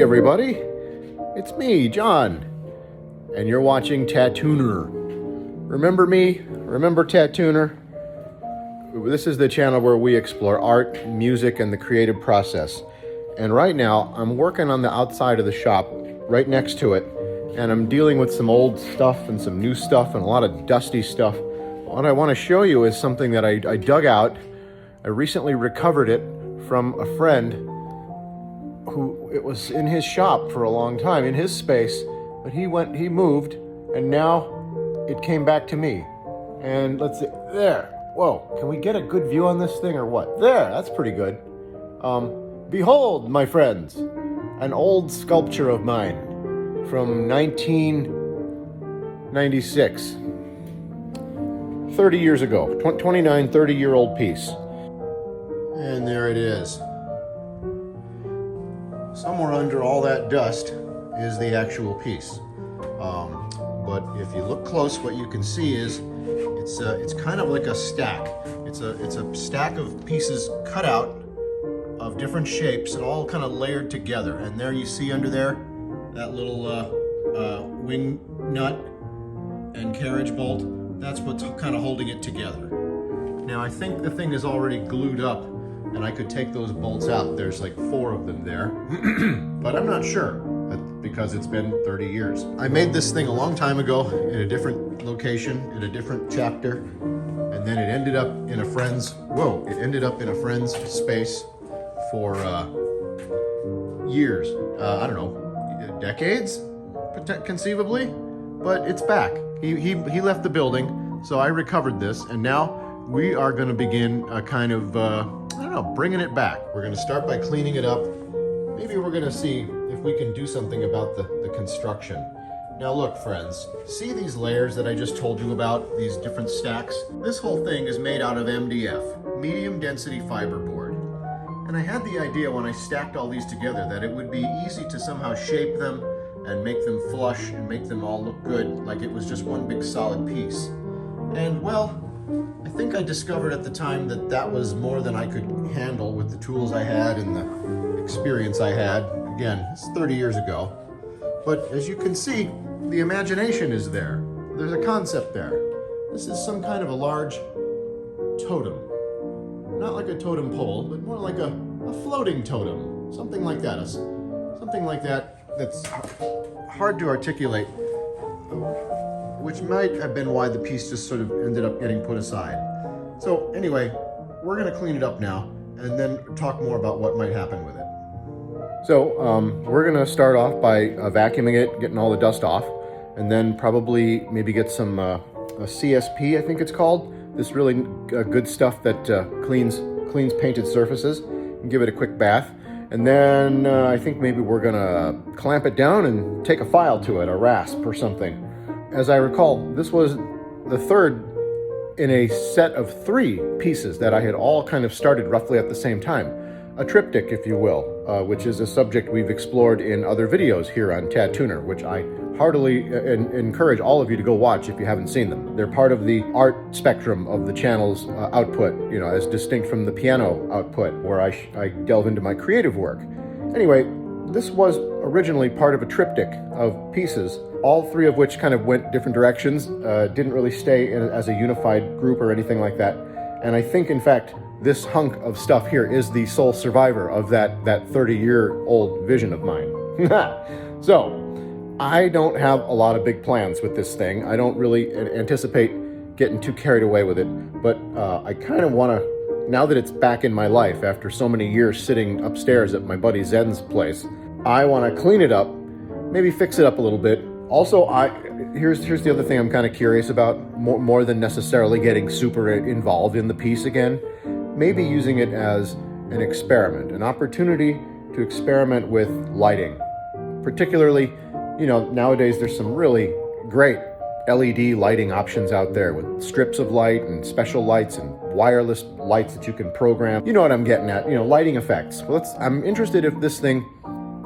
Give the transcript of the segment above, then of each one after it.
everybody, it's me, John, and you're watching Tattooner. Remember me? Remember Tattooner? This is the channel where we explore art, music, and the creative process. And right now, I'm working on the outside of the shop, right next to it, and I'm dealing with some old stuff and some new stuff and a lot of dusty stuff. What I want to show you is something that I dug out. I recently recovered it from a friend who, it was in his shop for a long time, in his space, but he moved, and now it came back to me. And let's see, there, whoa, can we get a good view on this thing or what? There, that's pretty good. Behold, my friends, an old sculpture of mine from 1996. 30 years ago, 29, 30-year-old piece. And there it is. Somewhere under all that dust is the actual piece. But if you look close, what you can see is it's kind of like a stack. It's a stack of pieces cut out of different shapes and all kind of layered together. And there you see under there that little wing nut and carriage bolt. That's what's kind of holding it together. Now I think the thing is already glued up and I could take those bolts out. There's like 4 of them there, but I'm not sure because it's been 30 years. I made this thing a long time ago in a different location, in a different chapter, and then it ended up in a friend's, space for years. I don't know, decades, conceivably, but it's back. He left the building, so I recovered this, and now we are going to begin a kind of, I don't know, bringing it back. We're going to start by cleaning it up. Maybe we're going to see if we can do something about the construction. Now look, friends, see these layers that I just told you about, these different stacks? This whole thing is made out of MDF, medium density fiberboard. And I had the idea when I stacked all these together that it would be easy to somehow shape them and make them flush and make them all look good, like it was just one big solid piece. And well, I think I discovered at the time that that was more than I could handle with the tools I had and the experience I had. Again, it's 30 years ago. But as you can see, the imagination is there. There's a concept there. This is some kind of a large totem. Not like a totem pole, but more like a floating totem. Something like that. Something like that that's hard to articulate, which might have been why the piece just sort of ended up getting put aside. So anyway, we're gonna clean it up now and then talk more about what might happen with it. So we're gonna start off by vacuuming it, getting all the dust off, and then probably maybe get some a CSP, I think it's called. This really good stuff that cleans painted surfaces, and give it a quick bath. And then I think maybe we're gonna clamp it down and take a file to it, a rasp or something. As I recall, this was the third in a set of 3 pieces that I had all kind of started roughly at the same time. A triptych, if you will, which is a subject we've explored in other videos here on Tattooner, which I heartily encourage all of you to go watch if you haven't seen them. They're part of the art spectrum of the channel's output, you know, as distinct from the piano output, where I delve into my creative work. Anyway, this was originally part of a triptych of pieces, all 3 of which kind of went different directions, didn't really stay as a unified group or anything like that. And I think, in fact, this hunk of stuff here is the sole survivor of that 30-year-old vision of mine. So, I don't have a lot of big plans with this thing. I don't really anticipate getting too carried away with it, but I kind of want to, now that it's back in my life after so many years sitting upstairs at my buddy Zen's place, I want to clean it up, maybe fix it up a little bit. Also, here's the other thing I'm kind of curious about, more than necessarily getting super involved in the piece again. Maybe using it as an experiment, an opportunity to experiment with lighting. Particularly, you know, nowadays there's some really great LED lighting options out there with strips of light and special lights and wireless lights that you can program. You know what I'm getting at, you know, lighting effects. Well, I'm interested if this thing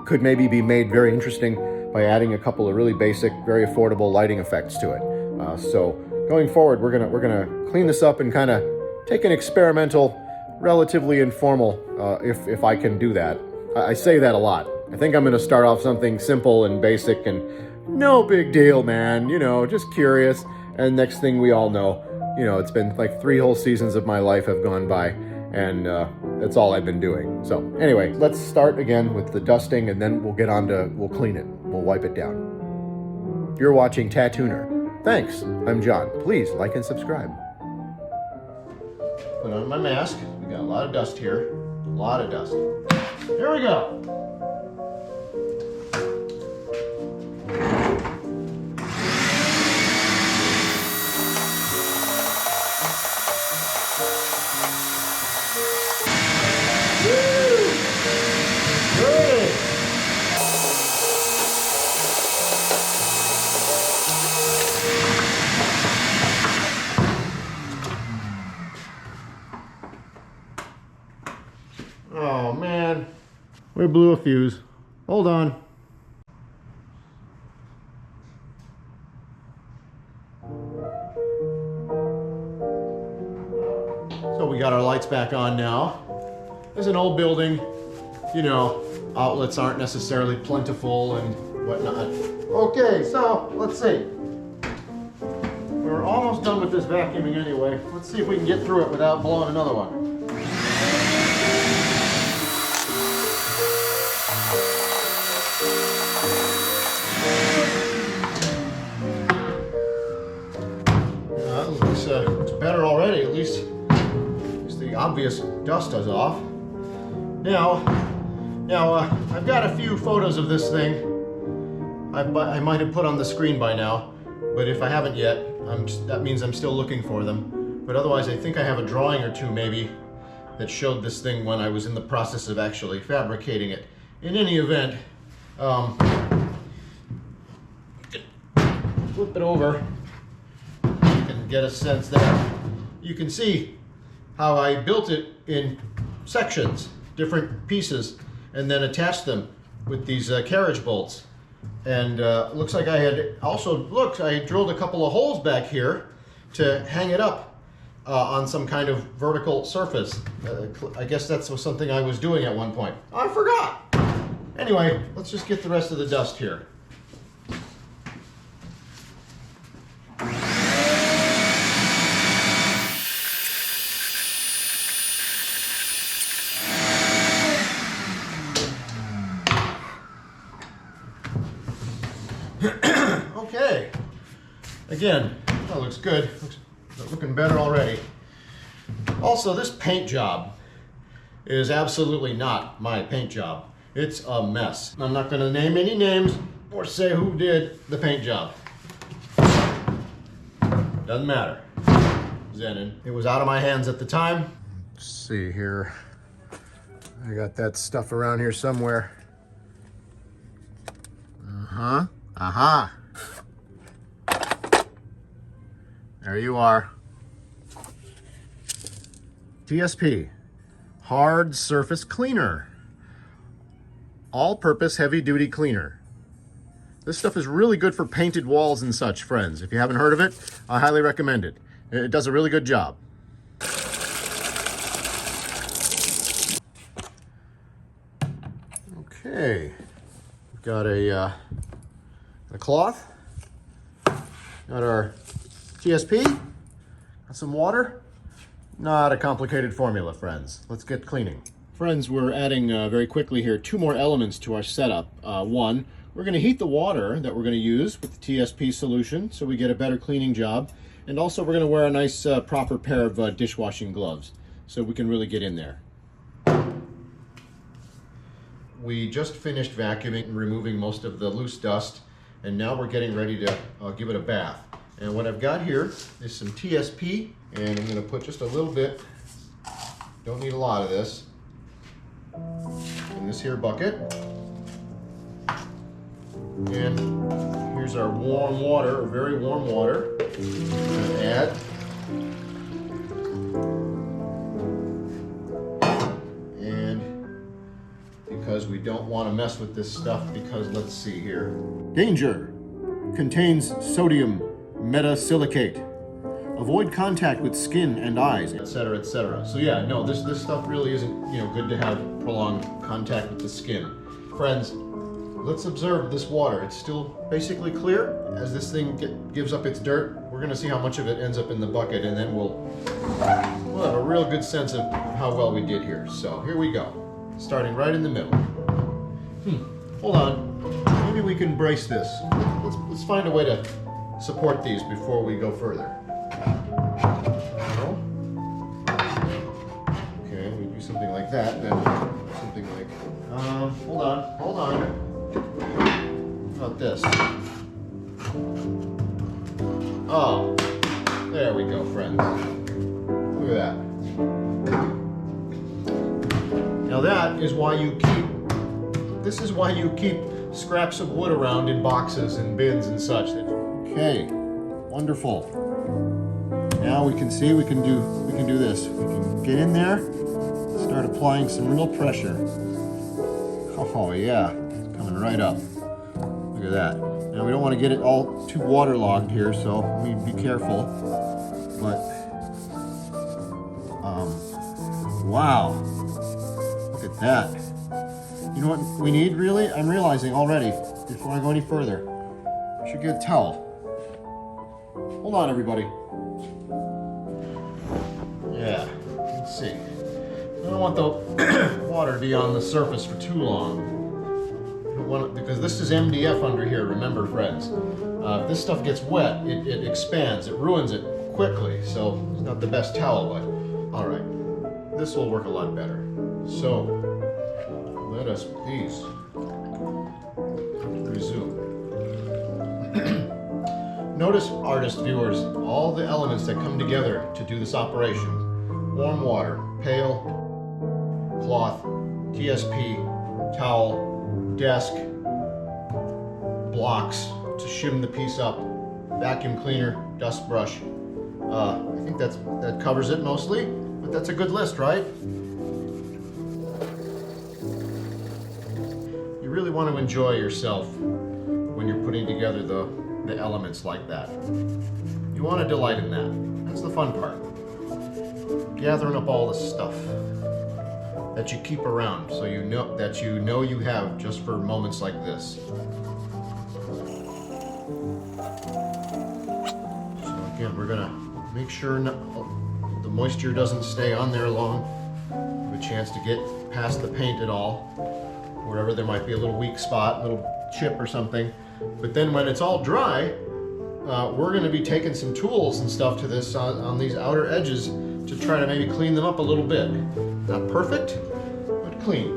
could maybe be made very interesting by adding a couple of really basic, very affordable lighting effects to it. So going forward, we're gonna clean this up and kind of take an experimental, relatively informal, if I can do that. I say that a lot. I think I'm gonna start off something simple and basic and no big deal, man, you know, just curious. And next thing we all know, you know, it's been like 3 whole seasons of my life have gone by, and that's all I've been doing. So anyway, let's start again with the dusting, and then we'll get on to, we'll clean it. We'll wipe it down. You're watching Tattooner. Thanks, I'm John. Please like and subscribe. Put on my mask. We got a lot of dust here. A lot of dust. Here we go. Oh man, we blew a fuse. Hold on. So we got our lights back on now. There's an old building, you know, outlets aren't necessarily plentiful and whatnot. Okay, so let's see. We're almost done with this vacuuming anyway. Let's see if we can get through it without blowing another one. It's better already, at least the obvious dust is off. Now, I've got a few photos of this thing I might have put on the screen by now, but if I haven't yet, that means I'm still looking for them. But otherwise, I think I have a drawing or two maybe that showed this thing when I was in the process of actually fabricating it. In any event, flip it over. Get a sense there. You can see how I built it in sections, different pieces, and then attached them with these carriage bolts. And looks like I had also, I drilled a couple of holes back here to hang it up on some kind of vertical surface. I guess that's something I was doing at one point. I forgot. Anyway, let's just get the rest of the dust here. Okay, again, that looks good. Looking better already. Also, this paint job is absolutely not my paint job. It's a mess. I'm not going to name any names or say who did the paint job. Doesn't matter. Zenin. It was out of my hands at the time. Let's see here. I got that stuff around here somewhere. Uh-huh. Aha! There you are. TSP, Hard Surface Cleaner. All-purpose heavy-duty cleaner. This stuff is really good for painted walls and such, friends. If you haven't heard of it, I highly recommend it. It does a really good job. Okay. We've got a cloth, got our TSP, got some water. Not a complicated formula, friends. Let's get cleaning. Friends, we're adding very quickly here 2 more elements to our setup. One, we're going to heat the water that we're going to use with the TSP solution so we get a better cleaning job. And also we're going to wear a nice proper pair of dishwashing gloves so we can really get in there. We just finished vacuuming and removing most of the loose dust, and now we're getting ready to give it a bath. And what I've got here is some TSP, and I'm going to put just a little bit, don't need a lot of this, in this here bucket. And here's our warm water, very warm water. I'm going to add. Because we don't want to mess with this stuff, because let's see here. Danger! Contains sodium metasilicate. Avoid contact with skin and eyes, etc., etc. So yeah, no, this stuff really isn't, good to have prolonged contact with the skin. friends, let's observe this water. It's still basically clear. As this thing gives up its dirt, we're gonna see how much of it ends up in the bucket, and then we'll have a real good sense of how well we did here. So here we go, starting right in the middle. Hold on, maybe we can brace this. Let's find a way to support these before we go further. Okay, we do something like that, then something like, hold on. How about this? Oh, there we go, friends. Look at that. Now that is why this is why you keep scraps of wood around in boxes and bins and such. Okay, wonderful. Now we can see we can do this. We can get in there, start applying some real pressure. Oh yeah, it's coming right up. Look at that. Now we don't want to get it all too waterlogged here, so we be careful. But wow, look at that. You know what we need really? I'm realizing already, before I go any further, I should get a towel. Hold on, everybody. Yeah, let's see. I don't want the water to be on the surface for too long. Because this is MDF under here, remember, friends. If this stuff gets wet, it expands, it ruins it quickly. So it's not the best towel, but all right. This will work a lot better. So let us please resume. Notice, artist viewers, all the elements that come together to do this operation. Warm water, pail, cloth, TSP, towel, desk, blocks to shim the piece up, vacuum cleaner, dust brush. I think that covers it mostly, but that's a good list, right? You really want to enjoy yourself when you're putting together the elements like that. You want to delight in that. That's the fun part. Gathering up all the stuff that you keep around, so you know you have just for moments like this. So again, we're gonna make sure the moisture doesn't stay on there long. Have a chance to get past the paint at all. Wherever there might be a little weak spot, a little chip or something. But then when it's all dry, we're gonna be taking some tools and stuff to this on these outer edges to try to maybe clean them up a little bit. Not perfect, but clean.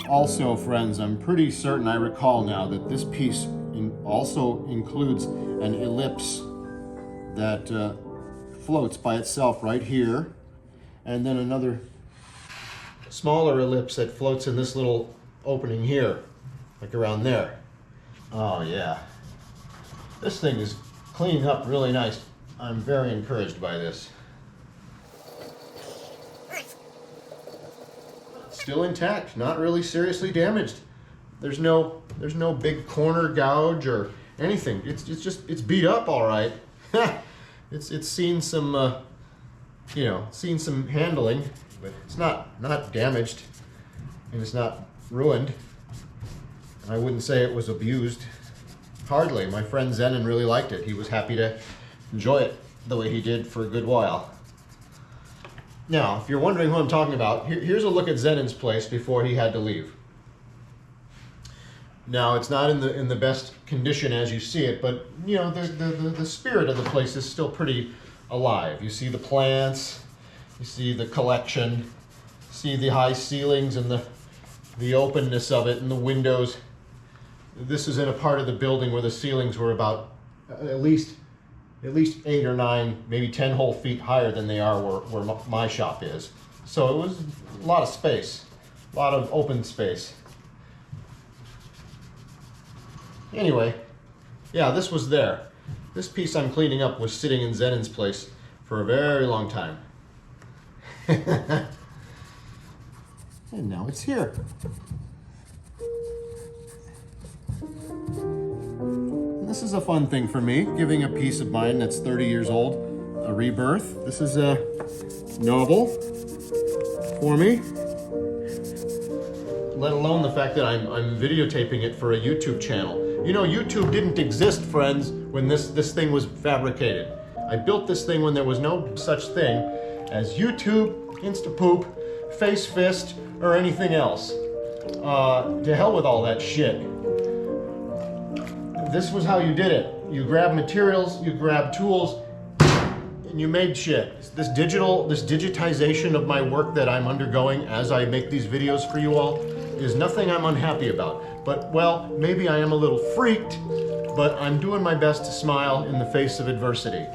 Also, friends, I'm pretty certain I recall now that this piece also includes an ellipse that floats by itself right here, and then another smaller ellipse that floats in this little opening here, like around there. Oh yeah. This thing is cleaning up really nice. I'm very encouraged by this. Still intact, not really seriously damaged. There's no big corner gouge or anything. It's beat up all right. It's seen some seen some handling, but it's not damaged, and it's not ruined. And I wouldn't say it was abused. Hardly. My friend Zenon really liked it. He was happy to enjoy it the way he did for a good while. Now, if you're wondering who I'm talking about, here's a look at Zenon's place before he had to leave. Now, it's not in the best condition as you see it, but you know the spirit of the place is still pretty alive. You see the plants, you see the collection, see the high ceilings and the openness of it and the windows. This is in a part of the building where the ceilings were about at least 8 or 9, maybe 10 whole feet higher than they are where my shop is. So it was a lot of space, a lot of open space. Anyway, yeah, this was there. This piece I'm cleaning up was sitting in Zenon's place for a very long time. And now it's here. And this is a fun thing for me, giving a piece of mine that's 30 years old a rebirth. This is a novel for me. Let alone the fact that I'm videotaping it for a YouTube channel. You know, YouTube didn't exist, friends, when this thing was fabricated. I built this thing when there was no such thing as YouTube, Instapoop, Face Fist, or anything else. To hell with all that shit. This was how you did it. You grabbed materials, you grabbed tools, and you made shit. This digitization of my work that I'm undergoing as I make these videos for you all is nothing I'm unhappy about. But, well, maybe I am a little freaked, but I'm doing my best to smile in the face of adversity.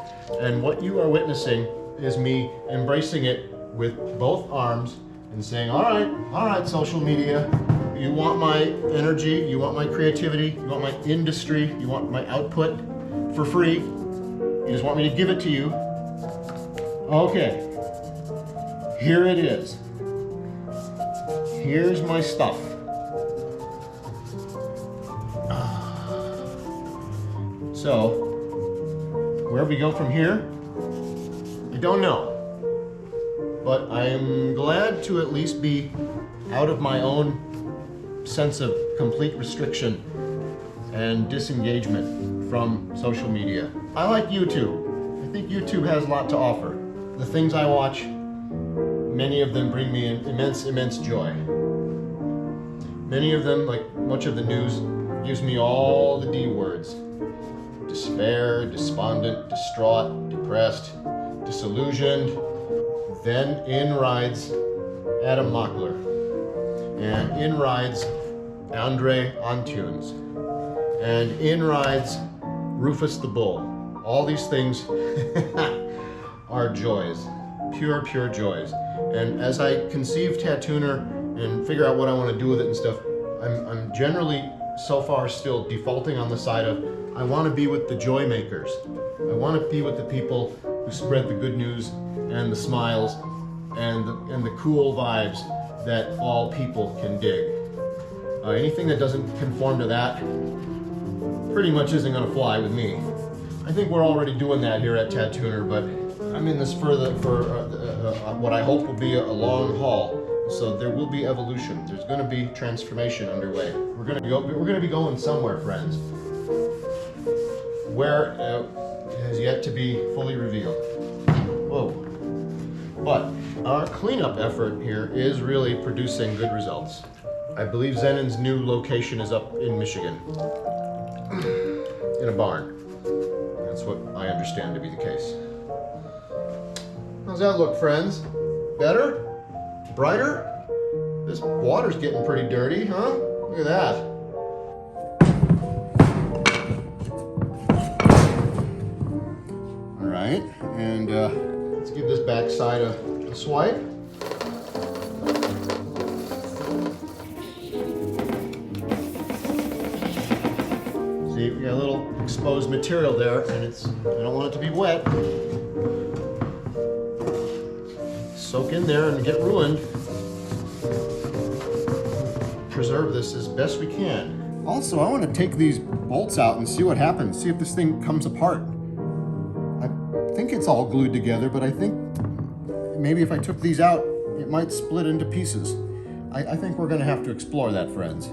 And what you are witnessing is me embracing it with both arms and saying, all right, social media, you want my energy, you want my creativity, you want my industry, you want my output for free, you just want me to give it to you. Okay, here it is. Here's my stuff. So, where we go from here, I don't know. But I am glad to at least be out of my own sense of complete restriction and disengagement from social media. I like YouTube. I think YouTube has a lot to offer. The things I watch, many of them bring me immense joy. Many of them, like much of the news, gives me all the D words. Despair, despondent, distraught, depressed, disillusioned. Then in rides Adam Mockler, and in rides Andre Antunes, and in rides Rufus the Bull. All these things are joys, pure joys. And as I conceive Tattooner and figure out what I want to do with it and stuff, I'm generally so far still defaulting on the side of I want to be with the joy makers. I want to be with the people who spread the good news and the smiles and the cool vibes that all people can dig. Anything that doesn't conform to that pretty much isn't going to fly with me. I think we're already doing that here at Tattooner, but I'm in this for what I hope will be a long haul. So there will be evolution. There's going to be transformation underway. We're going to be going somewhere, friends. Where has yet to be fully revealed. Whoa. But our cleanup effort here is really producing good results. I believe Zenon's new location is up in Michigan, in a barn. That's what I understand to be the case. How's that look, friends? Better? Brighter? This water's getting pretty dirty, huh? Look at that. All right, and let's give this back side a swipe. See, we got a little exposed material there, and I don't want it to be wet. Soak in there and get ruined. Preserve this as best we can. Also, I want to take these bolts out and see what happens. See if this thing comes apart. I think it's all glued together, but I think maybe if I took these out, it might split into pieces. I think we're going to have to explore that, friends.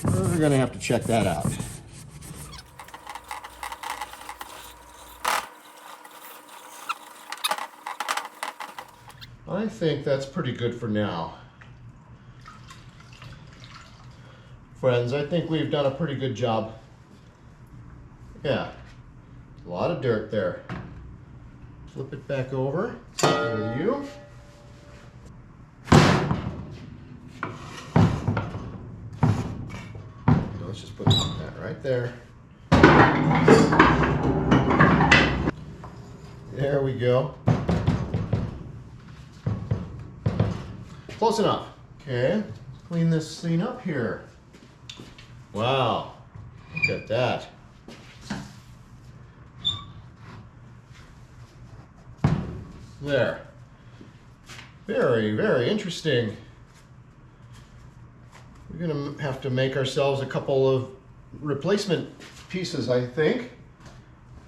We're going to have to check that out. I think that's pretty good for now. Friends, I think we've done a pretty good job. Yeah, a lot of dirt there. Flip it back over with you. Let's just put that right there. There we go. Close enough. Okay, clean this scene up here. Wow, look at that. There. Very, very interesting. We're gonna have to make ourselves a couple of replacement pieces, I think.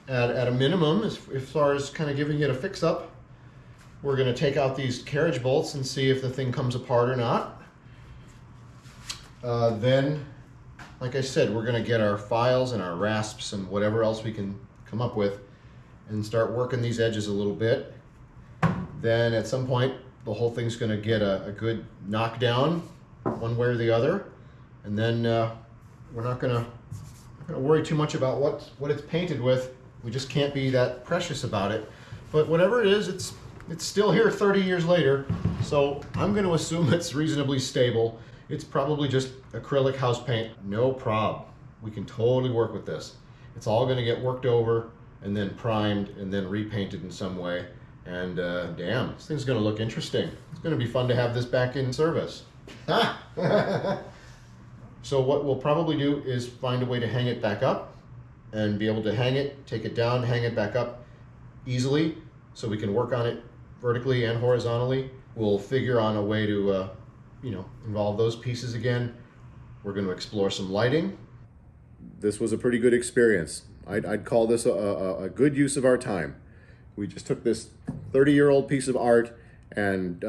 at a minimum, as far as kind of giving it a fix-up. We're going to take out these carriage bolts and see if the thing comes apart or not. Then, like I said, we're going to get our files and our rasps and whatever else we can come up with and start working these edges a little bit. Then at some point, the whole thing's going to get a good knockdown one way or the other. And then we're not going to worry too much about what it's painted with. We just can't be that precious about it. But whatever it is, it's still here 30 years later. So I'm going to assume it's reasonably stable. It's probably just acrylic house paint. No prob. We can totally work with this. It's all going to get worked over and then primed and then repainted in some way. And damn, this thing's going to look interesting. It's going to be fun to have this back in service. So what we'll probably do is find a way to hang it back up and be able to hang it, take it down, hang it back up easily so we can work on it vertically and horizontally. We'll figure on a way to involve those pieces again. We're going to explore some lighting. This was a pretty good experience. I'd call this a good use of our time. We just took this 30-year-old piece of art and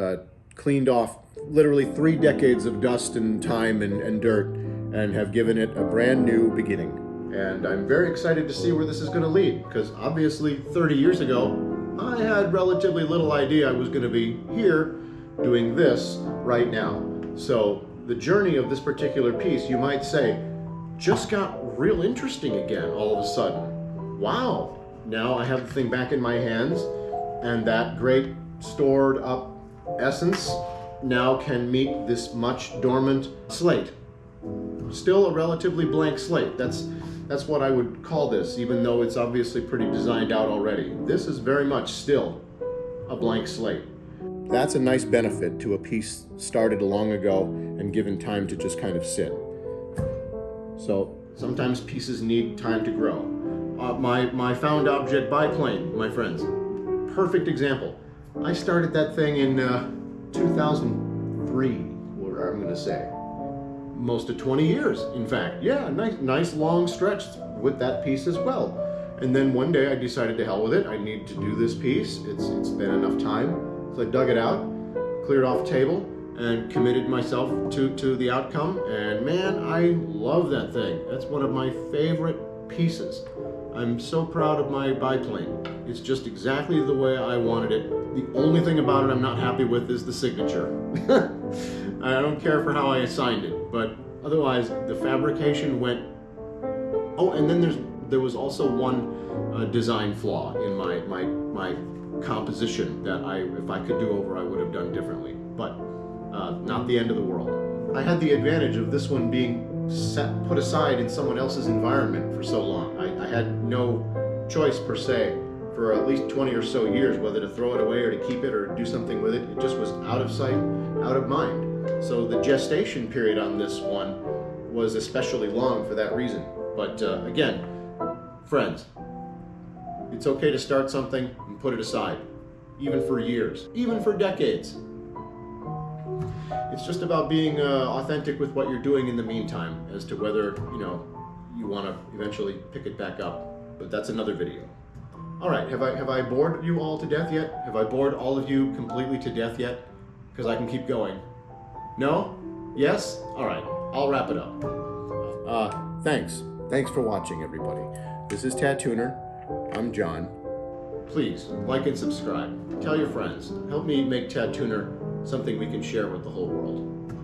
cleaned off literally 3 decades of dust and time and dirt and have given it a brand new beginning. And I'm very excited to see where this is going to lead, because obviously 30 years ago, I had relatively little idea I was going to be here doing this right now. So the journey of this particular piece, you might say, just got real interesting again all of a sudden. Wow, now I have the thing back in my hands, and that great stored up essence now can meet this much dormant slate. Still a relatively blank slate. That's what I would call this, even though it's obviously pretty designed out already. This is very much still a blank slate. That's a nice benefit to a piece started long ago and given time to just kind of sit. So sometimes pieces need time to grow. My found object biplane, my friends, perfect example. I started that thing in 2003, or I'm gonna say. Most of 20 years, in fact. Yeah, nice long stretch with that piece as well. And then one day I decided to hell with it. I need to do this piece. It's been enough time. So I dug it out, cleared off the table, and committed myself to the outcome. And man, I love that thing. That's one of my favorite pieces. I'm so proud of my biplane. It's just exactly the way I wanted it. The only thing about it I'm not happy with is the signature. I don't care for how I assigned it, but otherwise the fabrication went. Oh, and then there was also one design flaw in my composition that if I could do over, I would have done differently, but not the end of the world. I had the advantage of this one being put aside in someone else's environment for so long. I had no choice per se for at least 20 or so years whether to throw it away or to keep it or do something with it. It just was out of sight, out of mind. So the gestation period on this one was especially long for that reason. But again, friends, it's okay to start something and put it aside, even for years, even for decades. It's just about being authentic with what you're doing in the meantime as to whether, you want to eventually pick it back up. But that's another video. All right, have I bored you all to death yet? Have I bored all of you completely to death yet? Because I can keep going. No? Yes? All right, I'll wrap it up. Thanks. Thanks for watching, everybody. This is Tattooner. I'm John. Please, like and subscribe. Tell your friends. Help me make Tattooner something we can share with the whole world.